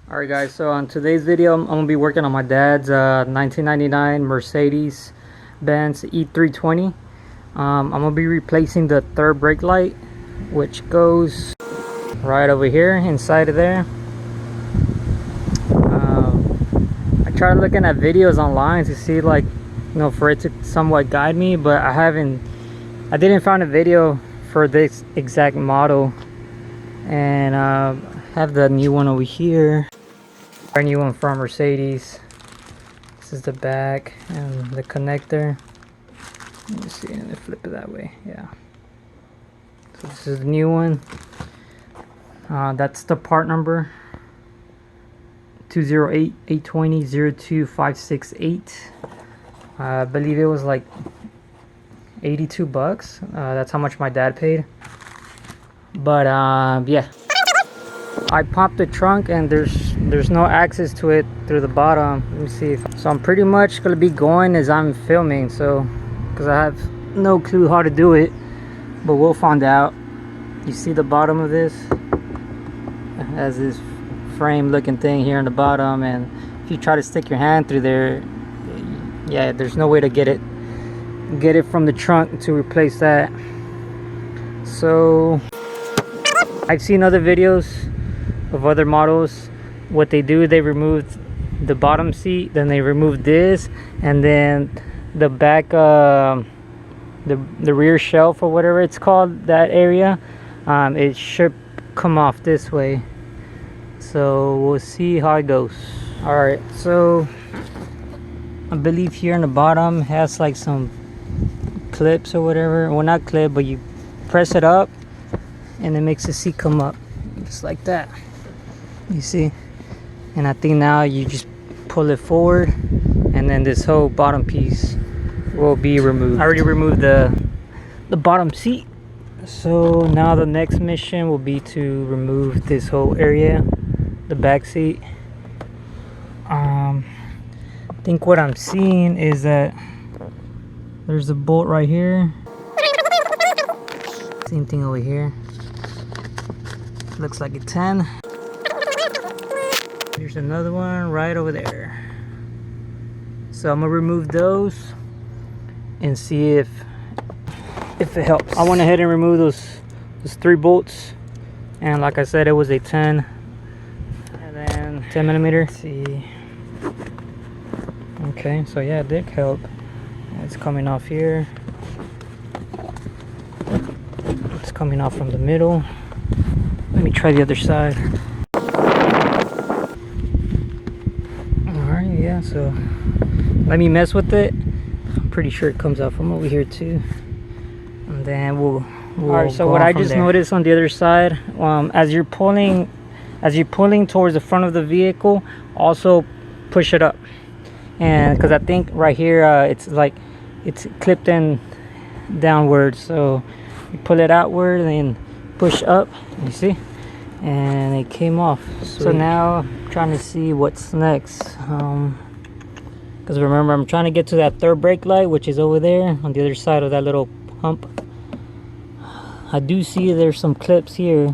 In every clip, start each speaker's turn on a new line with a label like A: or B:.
A: Alright guys, so on today's video I'm gonna be working on my dad's 1999 Mercedes-Benz E320. I'm gonna be replacing the third brake light, which goes right over here inside of there. I tried looking at videos online to see, like, you know, for it to somewhat guide me, but I didn't find a video for this exact model. And I have the new one over here. Our new one from Mercedes. This is the back and the connector. Let me see, and flip it that way. Yeah. So this is the new one. That's the part number 208-820-02568. I believe it was like 82 bucks. That's how much my dad paid. But yeah, I popped the trunk and there's no access to it through the bottom. Let me see. So I'm pretty much gonna be going as I'm filming, so because I have no clue how to do it, but we'll find out. You see the bottom of this? It has this frame looking thing here on the bottom, and if you try to stick your hand through there, yeah, there's no way to get it from the trunk to replace that. So I've seen other videos of other models. What they do, they remove the bottom seat, then they remove this, and then the back, the rear shelf or whatever it's called, that area, it should come off this way. So we'll see how it goes. All right, so I believe here in the bottom has like some clips or whatever. Well, not clip, but you press it up and it makes the seat come up just like that, you see. And I think now you just pull it forward and then this whole bottom piece will be removed. I already removed the bottom seat, so now the next mission will be to remove this whole area, the back seat. I think what I'm seeing is that there's a bolt right here, same thing over here. Looks like a 10. There's another one right over there. So I'm gonna remove those and see if it helps. I went ahead and removed those 3 bolts, and like I said, it was a 10 and then 10 millimeter. Let's see. Okay, so yeah, it did help. It's coming off here. It's coming off from the middle. Let me try the other side. Alright, yeah, so let me mess with it. I'm pretty sure it comes out from over here too. And then we'll alright, so what I just noticed on the other side, as you're pulling towards the front of the vehicle, also push it up. And because I think right here, it's like it's clipped in downward, so you pull it outward and then push up, you see, and it came off. So now I'm trying to see what's next, because remember, I'm trying to get to that third brake light, which is over there on the other side of that little hump. I do see there's some clips here.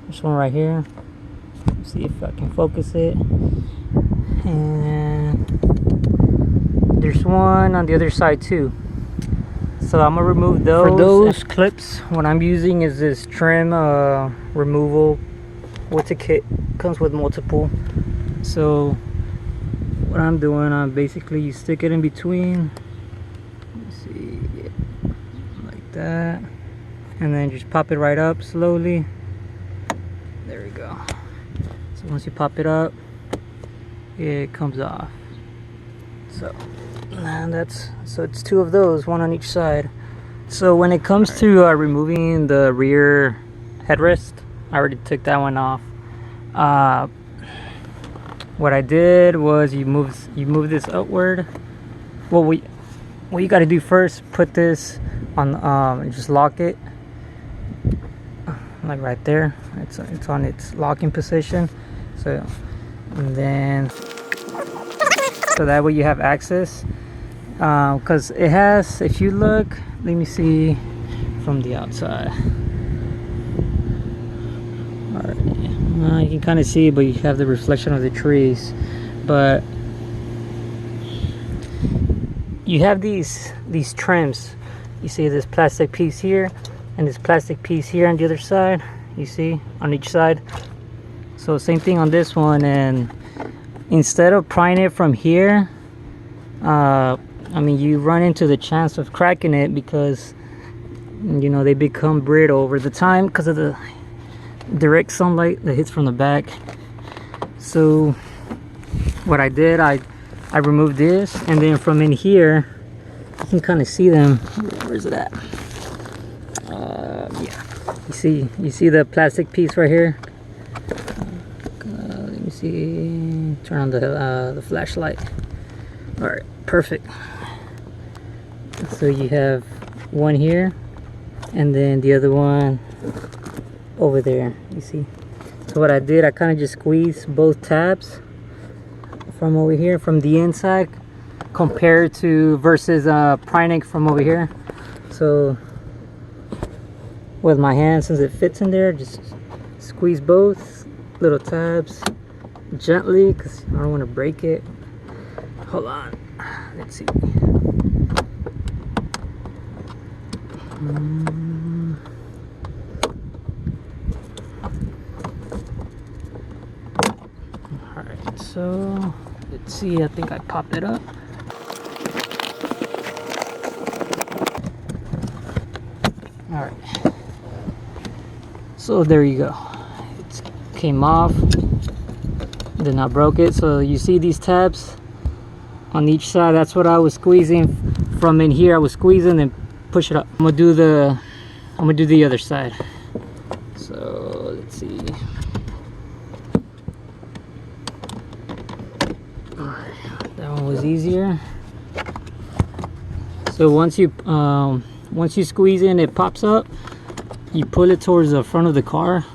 A: There's one right here. Let's see if I can focus it, and there's one on the other side too. So I'm gonna remove those. For those clips, what I'm using is this trim removal. What's a kit? Comes with multiple. So what I'm doing, basically you stick it in between. Let's see, like that, and then just pop it right up slowly. There we go. So once you pop it up, it comes off. So. And so it's 2 of those, 1 on each side. So when it comes to removing the rear headrest, I already took that one off. What I did was you move this upward. Well, what you got to do first, put this on, and just lock it, like right there. It's on its locking position. So, and then so that way you have access. Because it has, if you look, let me see from the outside. Alright, You can kind of see, but you have the reflection of the trees. But you have these trims. You see this plastic piece here and this plastic piece here on the other side. You see on each side. So same thing on this one, and instead of prying it from here, I mean, you run into the chance of cracking it because, you know, they become brittle over the time because of the direct sunlight that hits from the back. So what I did, I removed this, and then from in here you can kind of see them. Where's it at? Yeah, you see the plastic piece right here. Let me see, turn on the flashlight. All right, perfect. So you have one here and then the other one over there, you see. So what I did, I kind of just squeezed both tabs from over here, from the inside, compared to versus prying it from over here. So with my hand, since it fits in there, just squeeze both little tabs gently because I don't want to break it. Hold on, let's see. Alright, so let's see, I think I popped it up. Alright, so there you go. It came off, then I broke it. So you see these tabs on each side, that's what I was squeezing from in here. I was squeezing and push it up. I'm gonna do the other side. So let's see. Alright, that one was easier. So once you squeeze in, it pops up. You pull it towards the front of the car,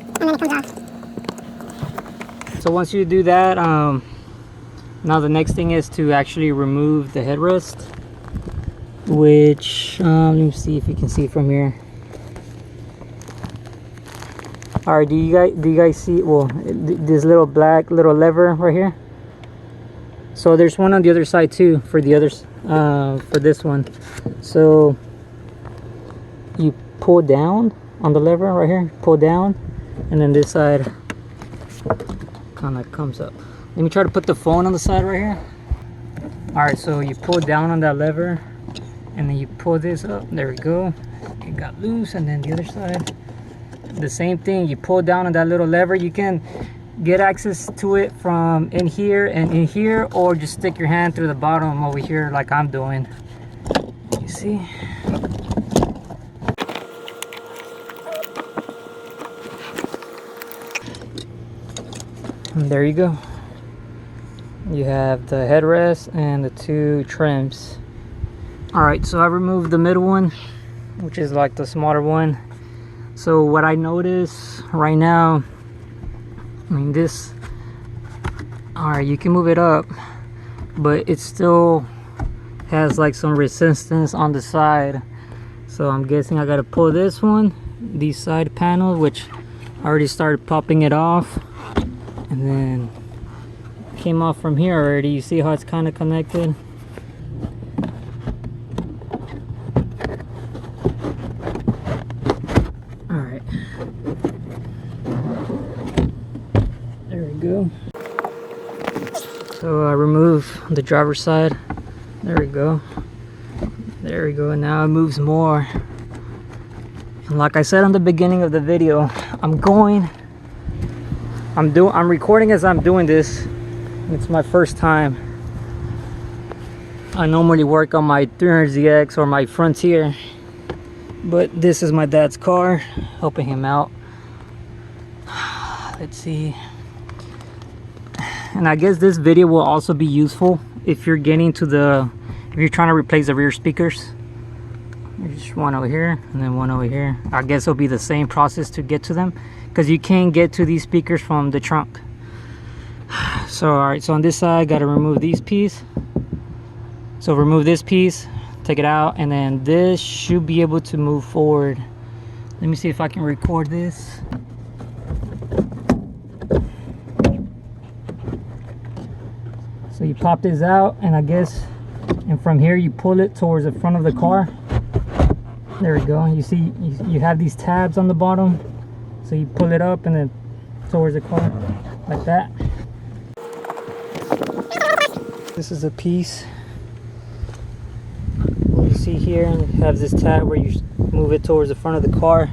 A: and then it comes off. So once you do that, now the next thing is to actually remove the headrest, which let me see if you can see from here. All right, do you guys see, well, this little black little lever right here? So there's one on the other side too for the others, for this one. So you pull down on the lever right here, pull down, and then this side kind of comes up. Let me try to put the phone on the side right here. All right, so you pull down on that lever and then you pull this up. There we go, it got loose. And then the other side, the same thing. You pull down on that little lever. You can get access to it from in here and in here, or just stick your hand through the bottom over here like I'm doing. You see? And there you go. You have the headrest and the two trims. All right, so I removed the middle one, which is like the smaller one. So what I notice right now, I mean, this, all right, you can move it up, but it still has like some resistance on the side. So I'm guessing I gotta pull this one, these side panels, which I already started popping it off, and then came off from here already. You see how it's kind of connected? All right, there we go. So I remove the driver's side. There we go. There we go. And now it moves more. And like I said on the beginning of the video, I'm recording as I'm doing this. It's my first time. I normally work on my 300ZX or my Frontier, but this is my dad's car, helping him out. Let's see. And I guess this video will also be useful if you're getting to if you're trying to replace the rear speakers. There's just one over here and then one over here. I guess it'll be the same process to get to them, because you can't get to these speakers from the trunk. So all right, so on this side, got to remove these pieces. So remove this piece, take it out, and then this should be able to move forward Let me see if I can record this. So you pop this out, and I guess, and from here you pull it towards the front of the car. There we go. You see, you have these tabs on the bottom, so you pull it up and then towards the car, like that. This is a piece. You see here, and it has this tab where you move it towards the front of the car,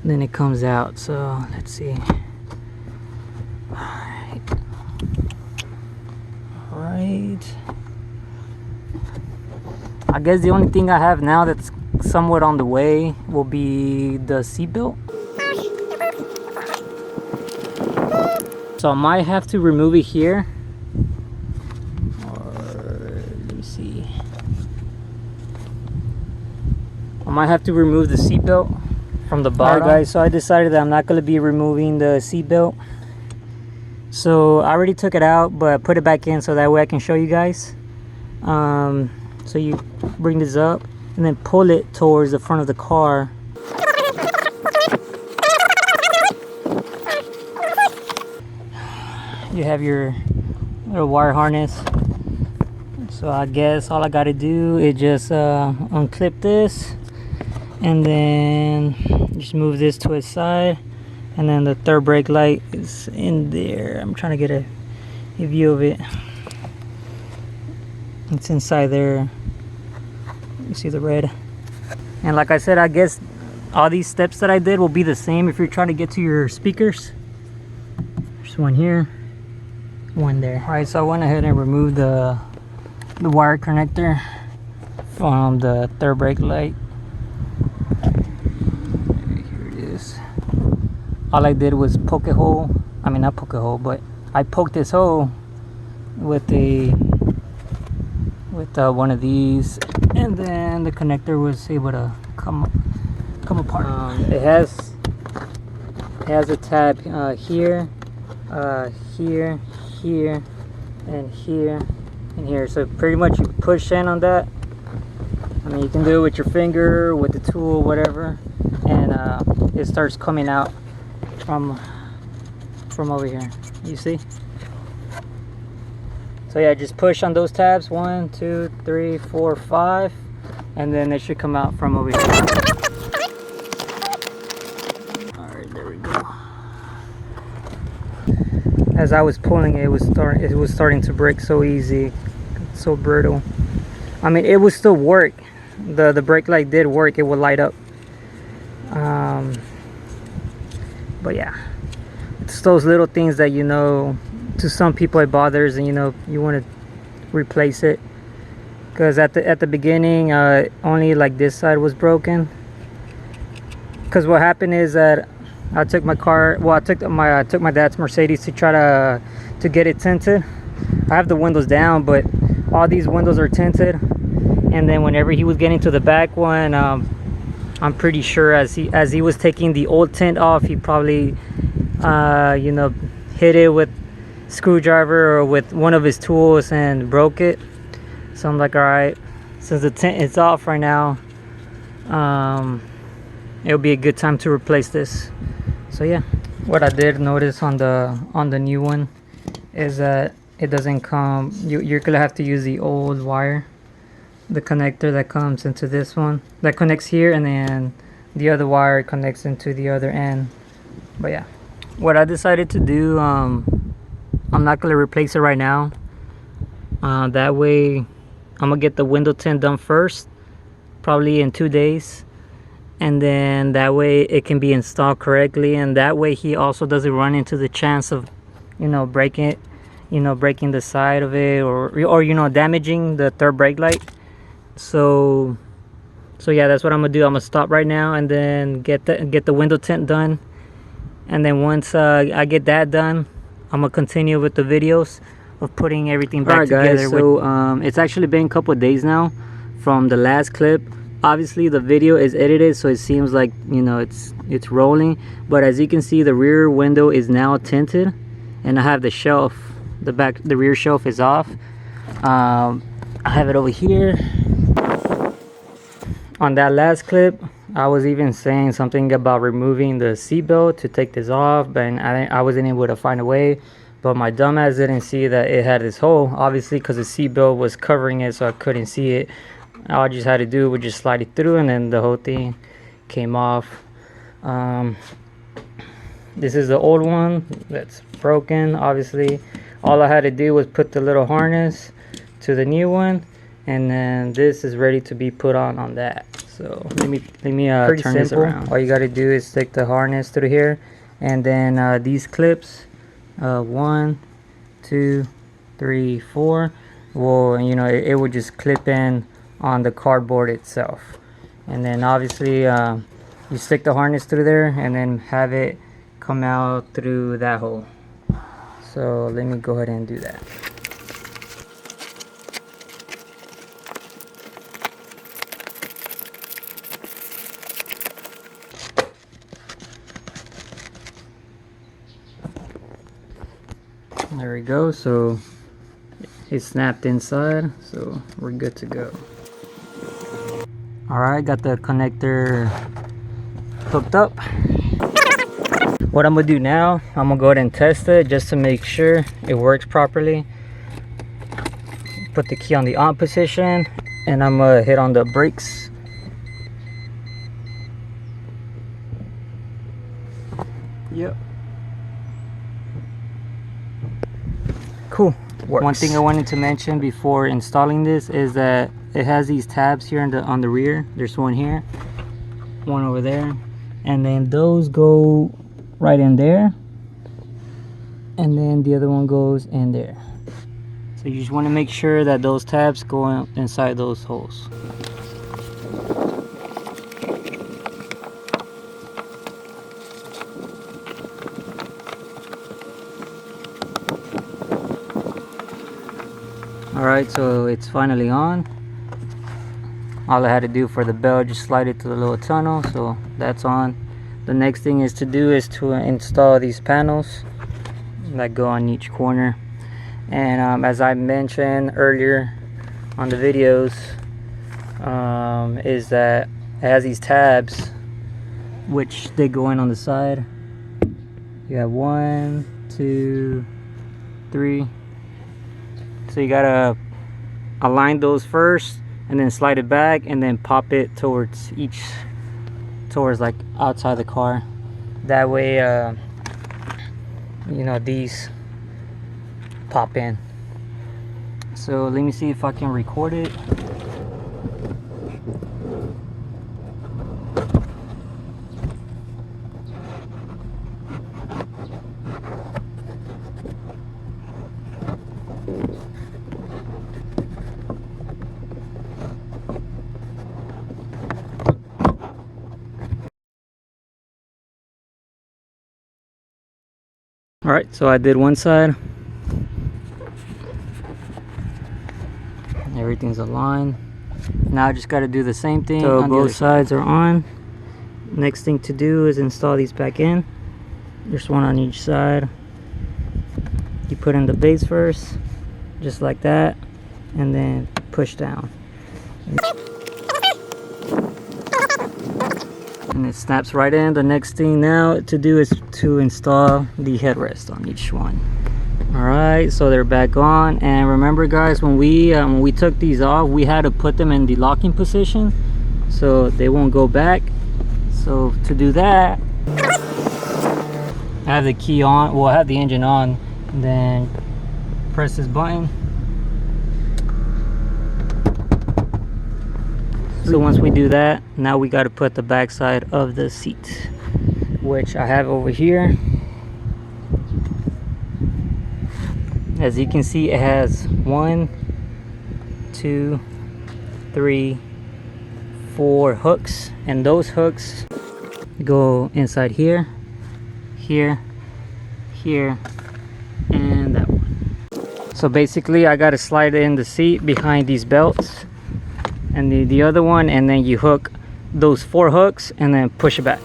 A: and then it comes out. So let's see. Alright. I guess the only thing I have now that's somewhat on the way will be the seatbelt. So I might have to remove it here. Or let me see. I might have to remove the seatbelt from the bottom. Alright guys, so I decided that I'm not going to be removing the seatbelt. So I already took it out, but I put it back in so that way I can show you guys. So you bring this up and then pull it towards the front of the car. You have your little wire harness. So I guess all I gotta do is just unclip this and then just move this to its side, and then the third brake light is in there. I'm trying to get a view of it. It's inside there. You see the red. And like I said, I guess all these steps that I did will be the same if you're trying to get to your speakers. There's one here, one there. All right, so I went ahead and removed the wire connector from the third brake light. Here it is. All I did was poke a hole. I mean, not poke a hole, but I poked this hole with one of these, and then the connector was able to come apart. It has a tab here, here, here, and here, and here. So pretty much you push in on that. I mean, you can do it with your finger, with the tool, whatever, and it starts coming out from over here. You see? So yeah, just push on those tabs, 1, 2, 3, 4, 5, and then it should come out from over here. Alright, there we go. As I was pulling it, it was starting to break so easy, so brittle. I mean, it would still work. The brake light did work, it would light up. But yeah, it's those little things that, you know, to some people it bothers, and you know, you want to replace it, because at the beginning only like this side was broken. Because what happened is that I took my car, well, I took my dad's Mercedes to try to get it tinted. I have the windows down, but all these windows are tinted, and then whenever he was getting to the back one, I'm pretty sure as he was taking the old tint off, he probably you know, hit it with screwdriver or with one of his tools and broke it. So I'm like, all right, since the tint is off right now, it'll be a good time to replace this. So yeah, what I did notice on the new one is that it doesn't come, you're gonna have to use the old wire, the connector that comes into this one that connects here, and then the other wire connects into the other end. But yeah, what I decided to do, I'm not gonna replace it right now. That way I'm gonna get the window tint done first, probably in 2 days, and then that way it can be installed correctly, and that way he also doesn't run into the chance of, you know, breaking the side of it, or you know, damaging the third brake light. So yeah, that's what I'm gonna do. I'm gonna stop right now and then get the window tint done, and then once I get that done, I'm gonna continue with the videos of putting everything back together. Guys, so it's actually been a couple of days now from the last clip. Obviously the video is edited, so it seems like, you know, it's rolling, but as you can see, the rear window is now tinted, and I have the shelf, the rear shelf is off. I have it over here. On that last clip, I was even saying something about removing the seatbelt to take this off, but I wasn't able to find a way. But my dumbass didn't see that it had this hole, obviously, because the seatbelt was covering it, so I couldn't see it. All I just had to do was just slide it through, and then the whole thing came off. This is the old one that's broken, obviously. All I had to do was put the little harness to the new one, and then this is ready to be put on that. So let me turn this around. All you got to do is stick the harness through here, and then these clips, 1, 2, 3, 4, well, you know, it would just clip in on the cardboard itself. And then obviously you stick the harness through there and then have it come out through that hole. So let me go ahead and do that. There we go. So it snapped inside, so we're good to go. Alright, got the connector hooked up. What I'm gonna do now, I'm gonna go ahead and test it just to make sure it works properly. Put the key on the on position, and I'm gonna hit on the brakes. Yep. Cool. Works. One thing I wanted to mention before installing this is that it has these tabs here on the rear. There's one here, one over there, and then those go right in there, and then the other one goes in there. So you just want to make sure that those tabs go inside those holes. Alright, so it's finally on. All I had to do for the belt, just slide it to the little tunnel, so that's on. The next thing is to do is to install these panels that go on each corner. And as I mentioned earlier on the videos, is that it has these tabs which they go in on the side. You have 1, 2, 3. So you gotta align those first and then slide it back and then pop it towards like outside the car. That way you know, these pop in. So let me see if I can record it. Alright, so I did one side. Everything's aligned. Now I just got to do the same thing. So both sides are on. Next thing to do is install these back in. There's one on each side. You put in the base first, just like that, and then push down. And it snaps right in. The next thing now to do is to install the headrest on each one. Alright, so they're back on. And remember guys, when we took these off, we had to put them in the locking position so they won't go back. So to do that, I have the key on, well I have the engine on, and then press this button. So once we do that, now we got to put the back side of the seat, which I have over here. As you can see, it has 1, 2, 3, 4 hooks, and those hooks go inside here, here, here, and that one. So basically I got to slide in the seat behind these belts and the other one, and then you hook those 4 hooks and then push it back.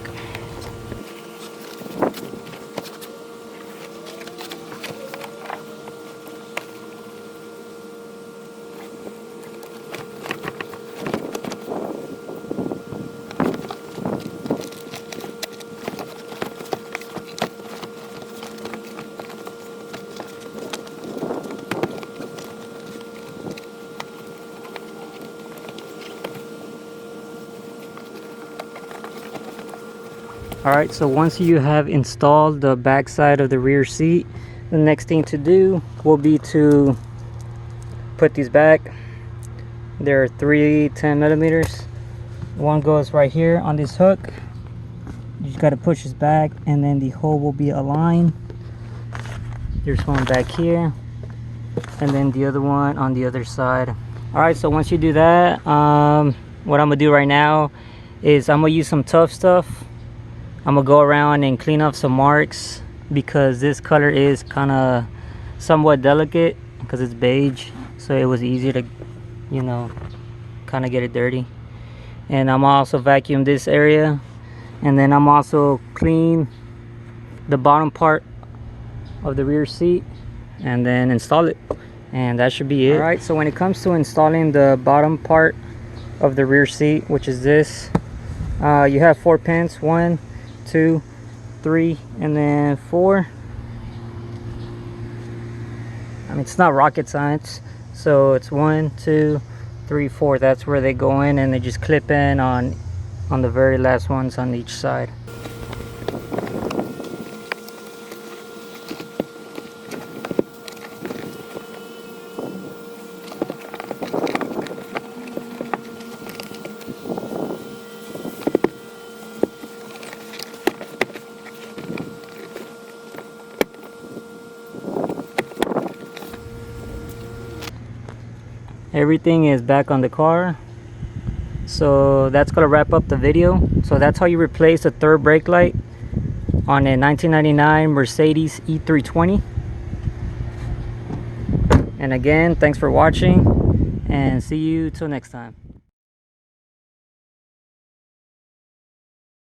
A: Alright, so once you have installed the back side of the rear seat, the next thing to do will be to put these back. There are 3 10mm. One goes right here on this hook. You just got to push this back and then the hole will be aligned. There's one back here and then the other one on the other side. Alright, so once you do that, what I'm gonna do right now is I'm gonna use some tough stuff. I'm gonna go around and clean up some marks because this color is kind of somewhat delicate because it's beige, so it was easy to, you know, kind of get it dirty. And I'm also vacuum this area, and then I'm also clean the bottom part of the rear seat and then install it, and that should be it. All right, so when it comes to installing the bottom part of the rear seat, which is this, you have 4 pins, 1, 2, 3, and then 4. I mean, it's not rocket science, so it's 1, 2, 3, 4. That's where they go in, and they just clip in on the very last ones on each side. Everything is back on the car, so that's gonna wrap up the video. So that's how you replace the third brake light on a 1999 Mercedes E320. And again, thanks for watching and see you till next time.